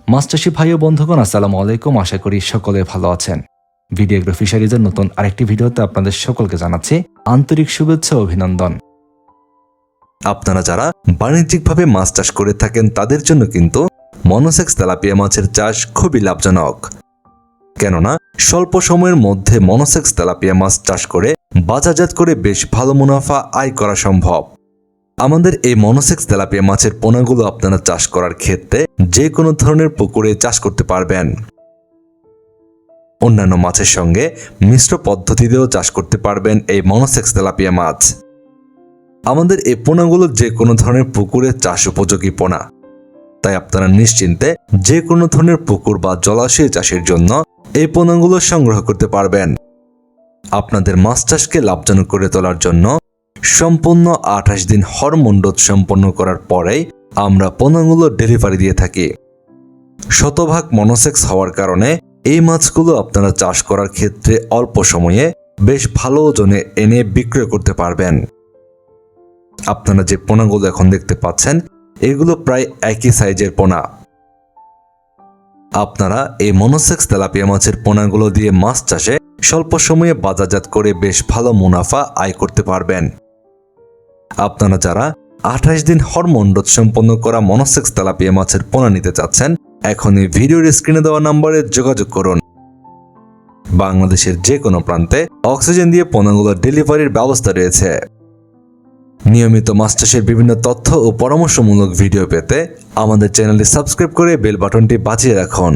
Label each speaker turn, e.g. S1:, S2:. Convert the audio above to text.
S1: মাছ চাষী ভাই ও বন্ধুগণ, আসসালামু আলাইকুম। আশা করি সকলে ভালো আছেন। ভিডিও এগ্রো ফিশারিজের নতুন আরেকটি ভিডিওতে আপনাদের সকলকে জানাচ্ছি আন্তরিক শুভেচ্ছা ও অভিনন্দন।
S2: আপনারা যারা বাণিজ্যিকভাবে মাছ চাষ করে থাকেন তাদের জন্য কিন্তু মনোসেক্স তেলাপিয়া মাছের চাষ খুবই লাভজনক। কেননা স্বল্প সময়ের মধ্যে মনোসেক্স তেলাপিয়া মাছ চাষ করে বাজারজাত করে বেশ ভালো মুনাফা আয় করা সম্ভব। আমাদের এই মনোসেক্স তেলাপিয়া মাছের পোনাগুলো আপনারা চাষ করার ক্ষেত্রে যে কোনো ধরনের পুকুরে চাষ করতে পারবেন। অন্যান্য মাছের সঙ্গে মিশ্র পদ্ধতিতেও চাষ করতে পারবেন এই মনোসেক্স তেলাপিয়া মাছ। আমাদের এই পোনাগুলো যে কোনো ধরনের পুকুরে চাষ উপযোগী পোনা, তাই আপনারা নিশ্চিন্তে যে কোনো ধরনের পুকুর বা জলাশয়ে চাষের জন্য এই পোনাগুলো সংগ্রহ করতে পারবেন। আপনাদের মাছ চাষকে লাভজনক করে তোলার জন্য সম্পূর্ণ 28 দিন হরমোন ডোজ সম্পন্ন করার পরেই আমরা পোনাগুলো ডেলিভারি দিয়ে থাকি। শতভাগ মনোসেক্স হওয়ার কারণে এই মাছগুলো আপনারা চাষ করার ক্ষেত্রে অল্প সময়ে বেশ ভালো ওজনে এনে বিক্রয় করতে পারবেন। আপনারা যে পোনাগুলো এখন দেখতে পাচ্ছেন এগুলো প্রায় একই সাইজের পোনা। আপনারা এই মনোসেক্স তেলাপিয়া মাছের পোনাগুলো দিয়ে মাছ চাষে স্বল্প সময়ে বাজারজাত করে বেশ ভালো মুনাফা আয় করতে পারবেন। আপনারা যারা 28 দিন হরমোন ডোজ সম্পন্ন করা মনোসেক্স তেলাপিয়া মাছের পোনা নিতে চাচ্ছেন, এখনই ভিডিওর স্ক্রিনে দেওয়া নম্বরে যোগাযোগ করুন। বাংলাদেশের যে কোনো প্রান্তে অক্সিজেন দিয়ে পোনাগুলো ডেলিভারির ব্যবস্থা রয়েছে। নিয়মিত মাছ চাষের বিভিন্ন তথ্য ও পরামর্শমূলক ভিডিও পেতে আমাদের চ্যানেলটি সাবস্ক্রাইব করে বেল বাটনটি বাজিয়ে রাখুন।